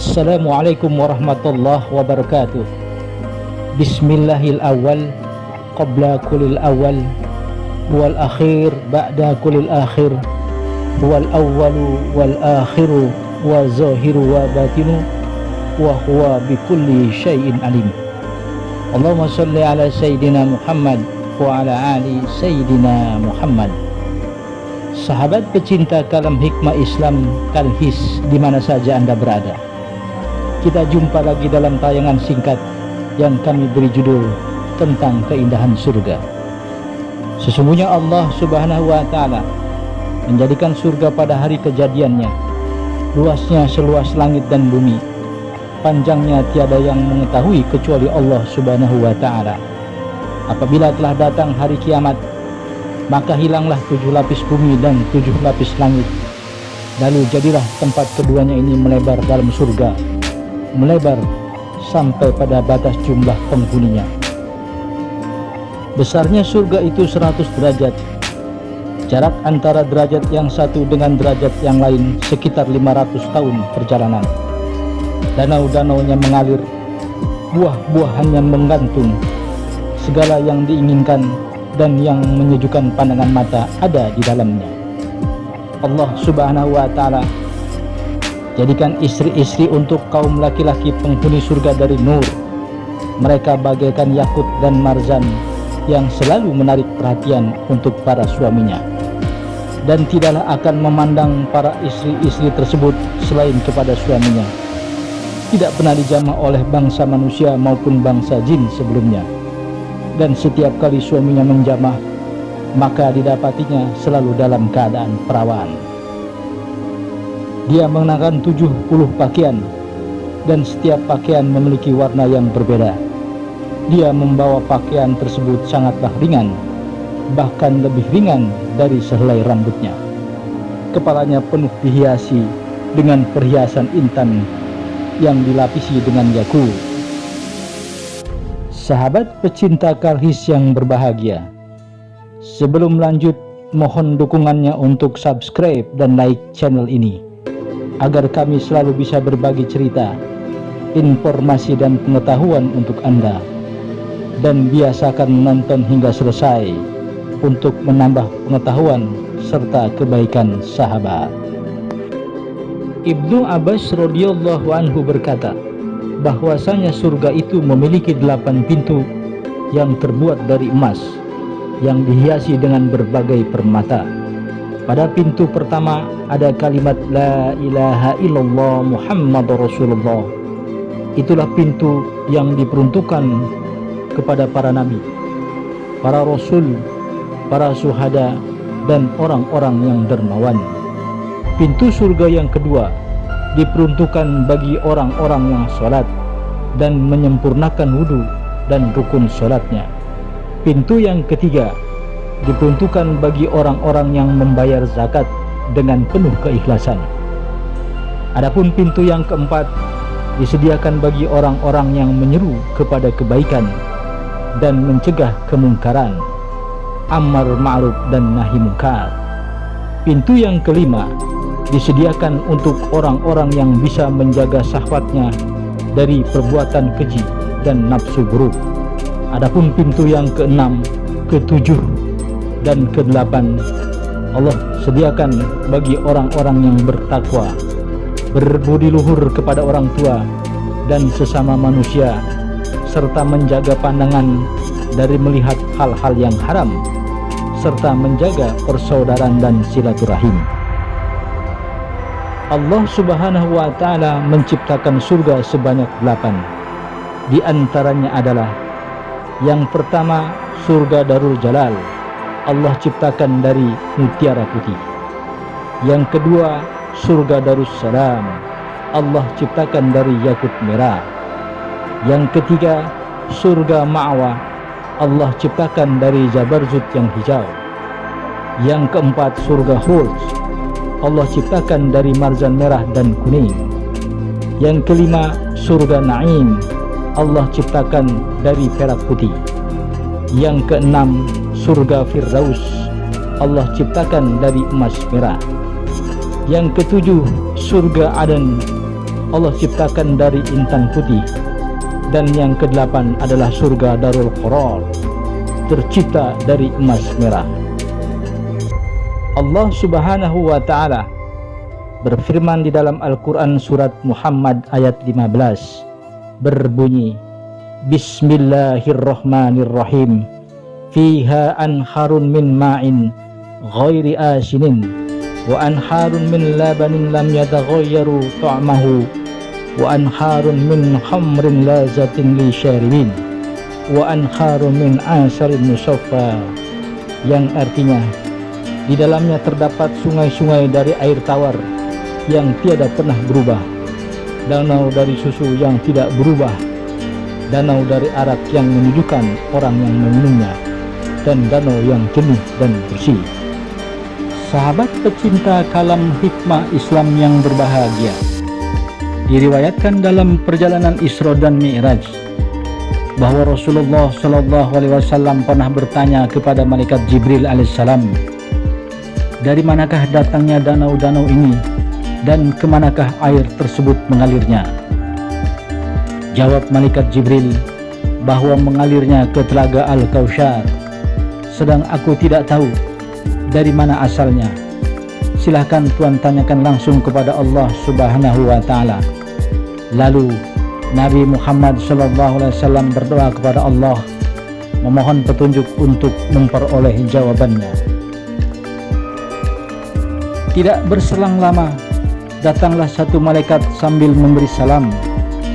Assalamualaikum warahmatullahi wabarakatuh. Bismillahil awal qabla kulil awal wal akhir ba'da kulil akhir wal awwalu wal akhiru wa zahiru wa batinu wa huwa bikulli syai'in alim. Allahumma salli ala Sayyidina Muhammad wa ala ali Sayyidina Muhammad. Sahabat pecinta kalam hikmah Islam Kalhis di mana saja Anda berada, kita jumpa lagi dalam tayangan singkat yang kami beri judul tentang keindahan surga. Sesungguhnya Allah Subhanahu wa Ta'ala menjadikan surga pada hari kejadiannya, luasnya seluas langit dan bumi, panjangnya tiada yang mengetahui kecuali Allah Subhanahu wa Ta'ala. Apabila telah datang hari kiamat, maka hilanglah 7 lapis bumi dan 7 lapis langit, lalu jadilah tempat keduanya ini melebar dalam surga, melebar sampai pada batas jumlah penghuninya. Besarnya surga itu 100 derajat. Jarak antara derajat yang satu dengan derajat yang lain sekitar 500 tahun perjalanan. Danau-danaunya mengalir, buah-buahannya menggantung. Segala yang diinginkan dan yang menyejukkan pandangan mata ada di dalamnya. Allah Subhanahu wa Ta'ala jadikan istri-istri untuk kaum laki-laki penghuni surga dari nur. Mereka bagaikan yakut dan marzan yang selalu menarik perhatian untuk para suaminya, dan tidaklah akan memandang para istri-istri tersebut selain kepada suaminya. Tidak pernah dijamah oleh bangsa manusia maupun bangsa jin sebelumnya, dan setiap kali suaminya menjamah, maka didapatinya selalu dalam keadaan perawan. Dia mengenakan 70 pakaian, dan setiap pakaian memiliki warna yang berbeda. Dia membawa pakaian tersebut sangatlah ringan, bahkan lebih ringan dari sehelai rambutnya. Kepalanya penuh dihiasi dengan perhiasan intan yang dilapisi dengan yakut. Sahabat pecinta Kalhis yang berbahagia, sebelum lanjut, mohon dukungannya untuk subscribe dan like channel ini, agar kami selalu bisa berbagi cerita, informasi dan pengetahuan untuk Anda. Dan biasakan menonton hingga selesai untuk menambah pengetahuan serta kebaikan sahabat. Ibnu Abbas radhiyallahu anhu berkata bahwasanya surga itu memiliki 8 pintu yang terbuat dari emas yang dihiasi dengan berbagai permata. Pada pintu pertama ada kalimat La ilaha illallah Muhammadur Rasulullah. Itulah pintu yang diperuntukkan kepada para nabi, para rasul, para syuhada, dan orang-orang yang dermawan. Pintu surga yang kedua diperuntukkan bagi orang-orang yang sholat dan menyempurnakan wudhu dan rukun sholatnya. Pintu yang ketiga diperuntukkan bagi orang-orang yang membayar zakat dengan penuh keikhlasan. Adapun pintu yang keempat disediakan bagi orang-orang yang menyeru kepada kebaikan dan mencegah kemungkaran, amar ma'ruf dan nahi munkar. Pintu yang kelima disediakan untuk orang-orang yang bisa menjaga syahwatnya dari perbuatan keji dan nafsu buruk. Adapun pintu yang keenam, ketujuh, dan kedelapan Allah sediakan bagi orang-orang yang bertakwa, berbudi luhur kepada orang tua dan sesama manusia, serta menjaga pandangan dari melihat hal-hal yang haram, serta menjaga persaudaraan dan silaturahim. Allah Subhanahu wa Ta'ala menciptakan surga sebanyak 8. Di antaranya adalah yang pertama, surga Darul Jalal, Allah ciptakan dari mutiara putih. Yang kedua, surga Darussalam, Allah ciptakan dari yakut merah. Yang ketiga, surga Ma'wa, Allah ciptakan dari Zabarzut yang hijau. Yang keempat, surga Khulds, Allah ciptakan dari marzan merah dan kuning. Yang kelima, surga Naim, Allah ciptakan dari perak putih. Yang keenam, surga Firdaus, Allah ciptakan dari emas merah. Yang ketujuh, surga Aden, Allah ciptakan dari intan putih, dan yang kedelapan adalah surga Darul Qarar, tercipta dari emas merah. Allah Subhanahu wa Ta'ala berfirman di dalam Al-Quran surat Muhammad ayat 15 berbunyi, Bismillahirrahmanirrahim, fiha anharun min ma'in ghairi asinin wa anharun min labanin lam yataghayyaru ta'mahu wa anharun min khamrin lazatin li syaribin wa anharun min asarin musaffa, yang artinya di dalamnya terdapat sungai-sungai dari air tawar yang tiada pernah berubah, danau dari susu yang tidak berubah, danau dari arak yang menyejukkan orang yang meminumnya, dan danau yang jernih dan bersih. Sahabat pecinta kalam hikmah Islam yang berbahagia, diriwayatkan dalam perjalanan Isra dan Mi'raj bahwa Rasulullah SAW pernah bertanya kepada malaikat Jibril alaihissalam, dari manakah datangnya danau-danau ini dan kemanakah air tersebut mengalirnya? Jawab malaikat Jibril bahwa mengalirnya ke telaga Al-Kautsar, sedang aku tidak tahu dari mana asalnya. Silahkan Tuhan tanyakan langsung kepada Allah Subhanahu wa Ta'ala. Lalu Nabi Muhammad SAW berdoa kepada Allah, memohon petunjuk untuk memperoleh jawabannya. Tidak berselang lama, datanglah satu malaikat sambil memberi salam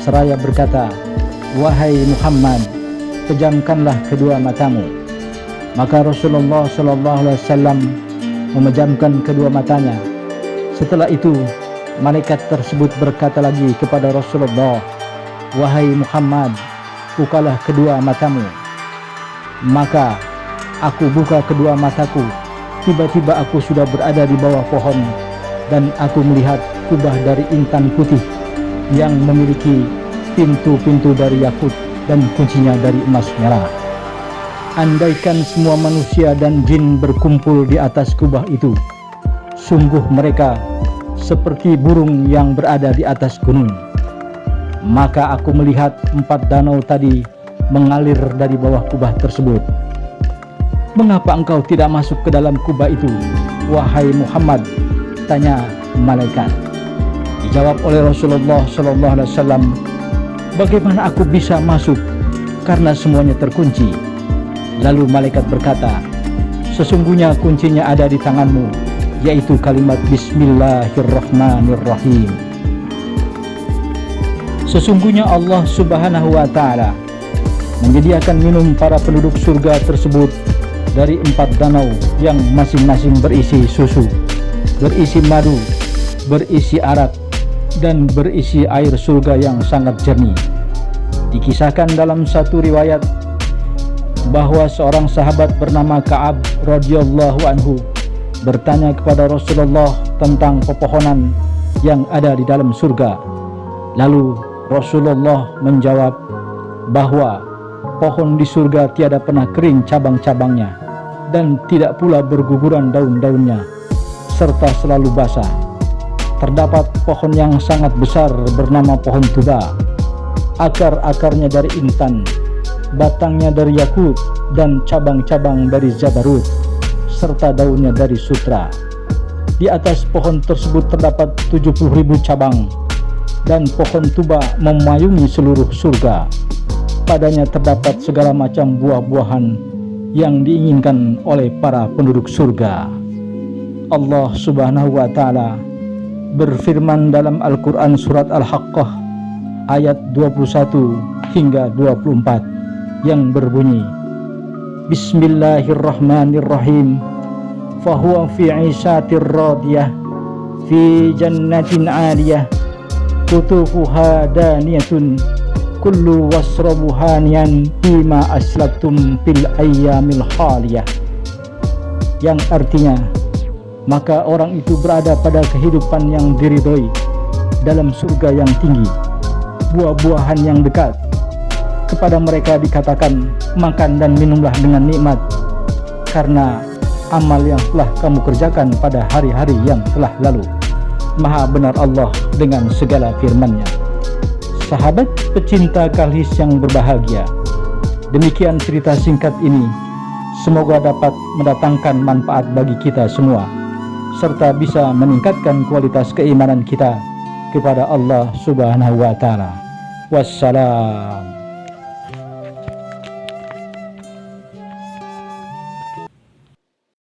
seraya berkata, wahai Muhammad, pejamkanlah kedua matamu. Maka Rasulullah SAW memejamkan kedua matanya. Setelah itu malaikat tersebut berkata lagi kepada Rasulullah, wahai Muhammad, bukalah kedua matamu. Maka aku buka kedua mataku. Tiba-tiba aku sudah berada di bawah pohon, dan aku melihat kubah dari intan putih yang memiliki pintu-pintu dari yakut dan kuncinya dari emas merah. Andaikan semua manusia dan jin berkumpul di atas kubah itu, sungguh mereka seperti burung yang berada di atas gunung. Maka aku melihat 4 danau tadi mengalir dari bawah kubah tersebut. Mengapa engkau tidak masuk ke dalam kubah itu, wahai Muhammad? Tanya malaikat. Dijawab oleh Rasulullah SAW, bagaimana aku bisa masuk karena semuanya terkunci? Lalu malaikat berkata, sesungguhnya kuncinya ada di tanganmu, yaitu kalimat Bismillahirrahmanirrahim. Sesungguhnya Allah Subhanahu wa Ta'ala menyediakan minum para penduduk surga tersebut dari 4 danau yang masing-masing berisi susu, berisi madu, berisi arak, dan berisi air surga yang sangat jernih. Dikisahkan dalam satu riwayat bahwa seorang sahabat bernama Ka'ab radhiyallahu anhu bertanya kepada Rasulullah tentang pepohonan yang ada di dalam surga. Lalu Rasulullah menjawab bahwa pohon di surga tiada pernah kering cabang-cabangnya dan tidak pula berguguran daun-daunnya, serta selalu basah. Terdapat pohon yang sangat besar bernama pohon tuba, akar-akarnya dari intan, batangnya dari yakut, dan cabang-cabang dari zabarut, serta daunnya dari sutra. Di atas pohon tersebut terdapat 70.000 cabang, dan pohon tuba memayungi seluruh surga. Padanya terdapat segala macam buah-buahan yang diinginkan oleh para penduduk surga. Allah Subhanahu wa Ta'ala berfirman dalam Al-Quran surat Al-Haqqah ayat 21 hingga 24 yang berbunyi, Bismillahirrahmanirrahim, fahuwa fi 'ishatir radiyah fi jannatin 'aliyah kutufuha daniyatun kullu wasrabu haniyan bima aslaftum fil ayyamil khaliyah, yang artinya, maka orang itu berada pada kehidupan yang diridhoi dalam surga yang tinggi, buah-buahan yang dekat. Kepada mereka dikatakan, makan dan minumlah dengan nikmat karena amal yang telah kamu kerjakan pada hari-hari yang telah lalu. Maha benar Allah dengan segala firman-Nya. Sahabat pecinta Kalis yang berbahagia, demikian cerita singkat ini. Semoga dapat mendatangkan manfaat bagi kita semua, serta bisa meningkatkan kualitas keimanan kita kepada Allah Subhanahu wa Ta'ala. Wassalam.